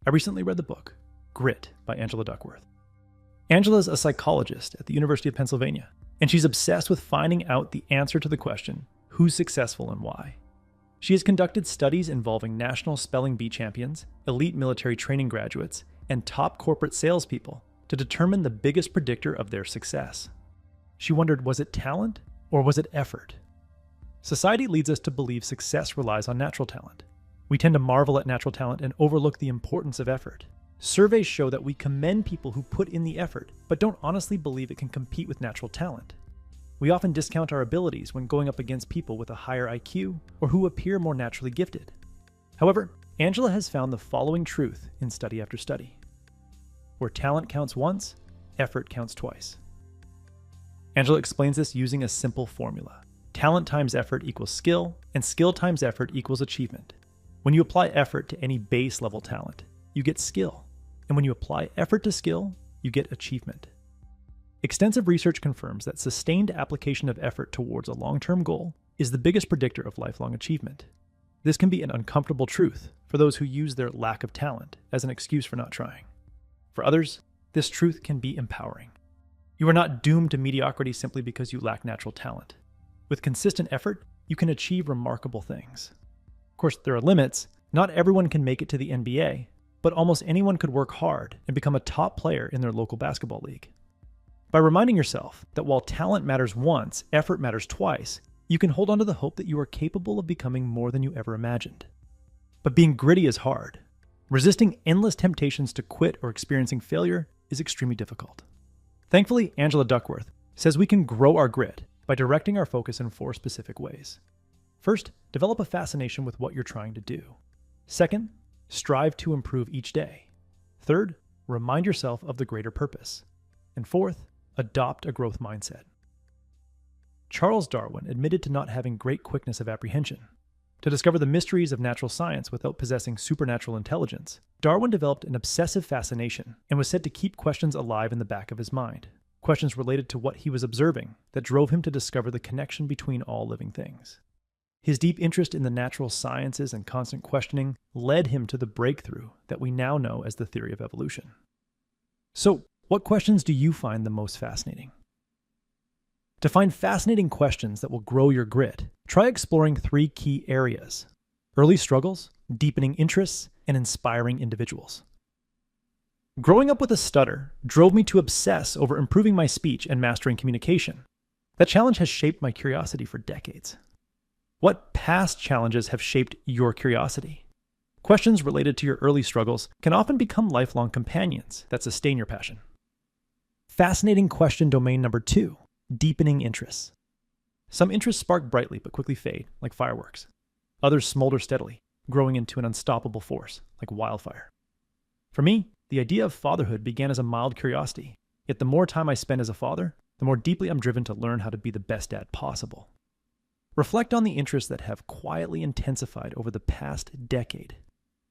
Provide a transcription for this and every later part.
I recently read the book, Grit by Angela Duckworth. Angela's a psychologist at the University of Pennsylvania, and she's obsessed with finding out the answer to the question, who's successful and why. She has conducted studies involving national spelling bee champions, elite military training graduates, and top corporate salespeople to determine the biggest predictor of their success. She wondered, was it talent or was it effort? Society leads us to believe success relies on natural talent. We tend to marvel at natural talent and overlook the importance of effort. Surveys show that we commend people who put in the effort, but don't honestly believe it can compete with natural talent. We often discount our abilities when going up against people with a higher IQ or who appear more naturally gifted. However, Angela has found the following truth in study after study. Where talent counts once, effort counts twice. Angela explains this using a simple formula. Talent times effort equals skill, and skill times effort equals achievement. When you apply effort to any base level talent, you get skill. And when you apply effort to skill, you get achievement. Extensive research confirms that sustained application of effort towards a long-term goal is the biggest predictor of lifelong achievement. This can be an uncomfortable truth for those who use their lack of talent as an excuse for not trying. For others, this truth can be empowering. You are not doomed to mediocrity simply because you lack natural talent. With consistent effort, you can achieve remarkable things. Of course, there are limits. Not everyone can make it to the NBA, but almost anyone could work hard and become a top player in their local basketball league. By reminding yourself that while talent matters once, effort matters twice, you can hold on to the hope that you are capable of becoming more than you ever imagined. But being gritty is hard. Resisting endless temptations to quit or experiencing failure is extremely difficult. Thankfully, Angela Duckworth says we can grow our grit by directing our focus in 4 specific ways. First, develop a fascination with what you're trying to do. Second, strive to improve each day. Third, remind yourself of the greater purpose. And fourth, adopt a growth mindset. Charles Darwin admitted to not having great quickness of apprehension. To discover the mysteries of natural science without possessing supernatural intelligence, Darwin developed an obsessive fascination and was said to keep questions alive in the back of his mind. Questions related to what he was observing that drove him to discover the connection between all living things. His deep interest in the natural sciences and constant questioning led him to the breakthrough that we now know as the theory of evolution. So, what questions do you find the most fascinating? To find fascinating questions that will grow your grit, try exploring 3 key areas: early struggles, deepening interests, and inspiring individuals. Growing up with a stutter drove me to obsess over improving my speech and mastering communication. That challenge has shaped my curiosity for decades. What past challenges have shaped your curiosity? Questions related to your early struggles can often become lifelong companions that sustain your passion. Fascinating question domain number 2, deepening interests. Some interests spark brightly but quickly fade, like fireworks. Others smolder steadily, growing into an unstoppable force, like wildfire. For me, the idea of fatherhood began as a mild curiosity, yet the more time I spend as a father, the more deeply I'm driven to learn how to be the best dad possible. Reflect on the interests that have quietly intensified over the past decade.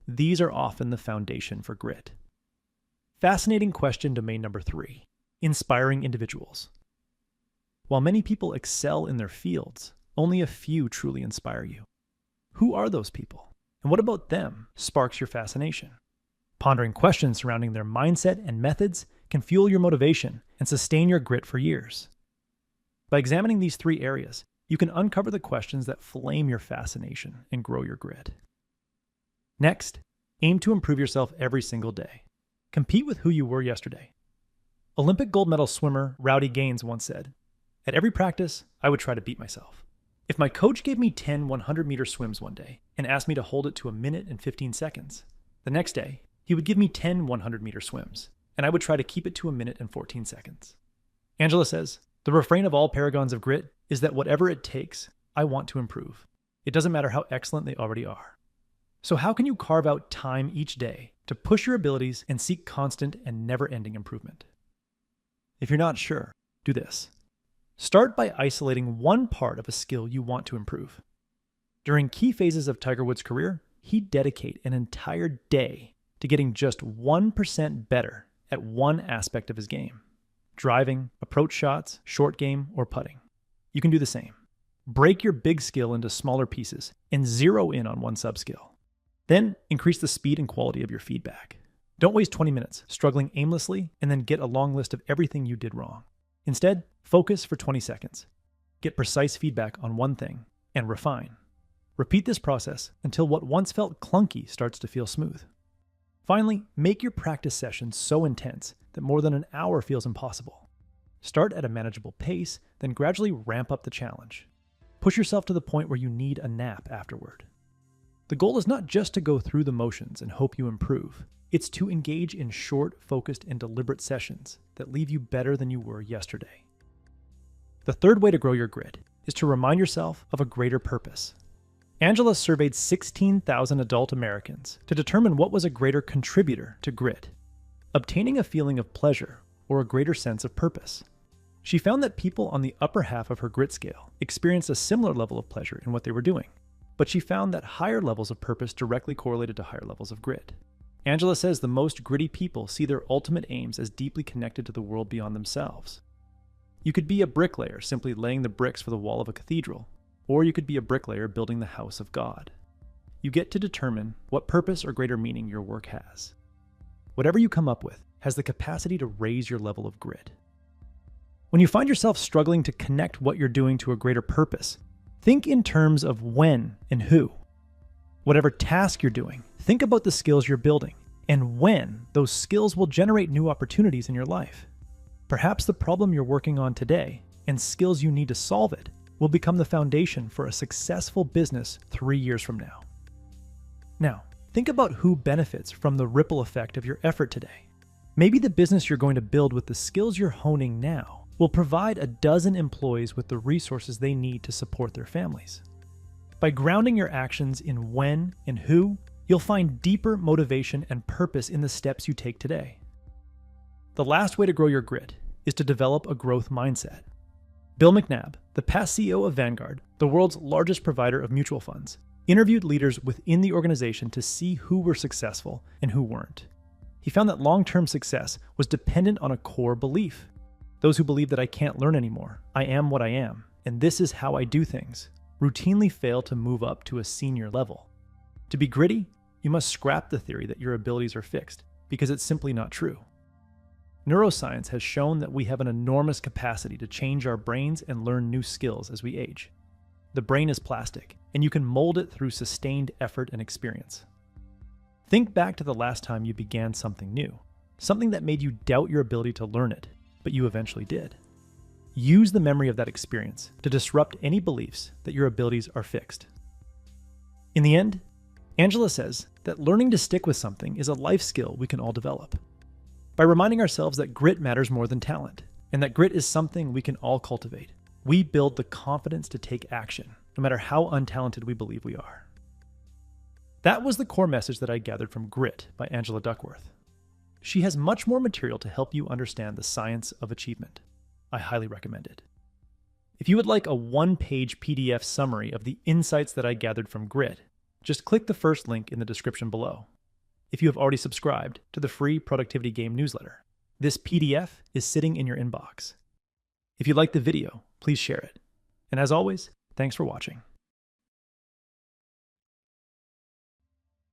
These are often the foundation for grit. Fascinating question domain number 3, inspiring individuals. While many people excel in their fields, only a few truly inspire you. Who are those people? And what about them sparks your fascination? Pondering questions surrounding their mindset and methods can fuel your motivation and sustain your grit for years. By examining these 3 areas, you can uncover the questions that flame your fascination and grow your grit. Next, aim to improve yourself every single day. Compete with who you were yesterday. Olympic gold medal swimmer Rowdy Gaines once said, "At every practice, I would try to beat myself. If my coach gave me 10 100-meter swims one day and asked me to hold it to a minute and 15 seconds, the next day, he would give me 10 100-meter swims, and I would try to keep it to a minute and 14 seconds." Angela says, "The refrain of all paragons of grit is that whatever it takes, I want to improve. It doesn't matter how excellent they already are." So how can you carve out time each day to push your abilities and seek constant and never-ending improvement? If you're not sure, do this. Start by isolating one part of a skill you want to improve. During key phases of Tiger Woods' career, he'd dedicate an entire day to getting just 1% better at one aspect of his game: driving, approach shots, short game, or putting. You can do the same. Break your big skill into smaller pieces and zero in on one sub-skill. Then increase the speed and quality of your feedback. Don't waste 20 minutes struggling aimlessly and then get a long list of everything you did wrong. Instead, focus for 20 seconds. Get precise feedback on one thing and refine. Repeat this process until what once felt clunky starts to feel smooth. Finally, make your practice sessions so intense that more than an hour feels impossible. Start at a manageable pace, then gradually ramp up the challenge. Push yourself to the point where you need a nap afterward. The goal is not just to go through the motions and hope you improve. It's to engage in short, focused, and deliberate sessions that leave you better than you were yesterday. The third way to grow your grit is to remind yourself of a greater purpose. Angela surveyed 16,000 adult Americans to determine what was a greater contributor to grit: obtaining a feeling of pleasure or a greater sense of purpose. She found that people on the upper half of her grit scale experienced a similar level of pleasure in what they were doing, but she found that higher levels of purpose directly correlated to higher levels of grit. Angela says the most gritty people see their ultimate aims as deeply connected to the world beyond themselves. You could be a bricklayer simply laying the bricks for the wall of a cathedral, or you could be a bricklayer building the house of God. You get to determine what purpose or greater meaning your work has. Whatever you come up with has the capacity to raise your level of grit. When you find yourself struggling to connect what you're doing to a greater purpose, think in terms of when and who. Whatever task you're doing, think about the skills you're building and when those skills will generate new opportunities in your life. Perhaps the problem you're working on today and skills you need to solve it will become the foundation for a successful business 3 years from now. Now, think about who benefits from the ripple effect of your effort today. Maybe the business you're going to build with the skills you're honing now will provide a dozen employees with the resources they need to support their families. By grounding your actions in when and who, you'll find deeper motivation and purpose in the steps you take today. The last way to grow your grit is to develop a growth mindset. Bill McNabb, the past CEO of Vanguard, the world's largest provider of mutual funds, interviewed leaders within the organization to see who were successful and who weren't. He found that long-term success was dependent on a core belief. Those who believe that I can't learn anymore, I am what I am, and this is how I do things, routinely fail to move up to a senior level. To be gritty, you must scrap the theory that your abilities are fixed, because it's simply not true. Neuroscience has shown that we have an enormous capacity to change our brains and learn new skills as we age. The brain is plastic, and you can mold it through sustained effort and experience. Think back to the last time you began something new, something that made you doubt your ability to learn it, but you eventually did. Use the memory of that experience to disrupt any beliefs that your abilities are fixed. In the end, Angela says that learning to stick with something is a life skill we can all develop. By reminding ourselves that grit matters more than talent, and that grit is something we can all cultivate, we build the confidence to take action, no matter how untalented we believe we are. That was the core message that I gathered from Grit by Angela Duckworth. She has much more material to help you understand the science of achievement. I highly recommend it. If you would like a one-page PDF summary of the insights that I gathered from Grit, just click the first link in the description below. If you have already subscribed to the free Productivity Game newsletter, this PDF is sitting in your inbox. If you liked the video, please share it. And as always, thanks for watching.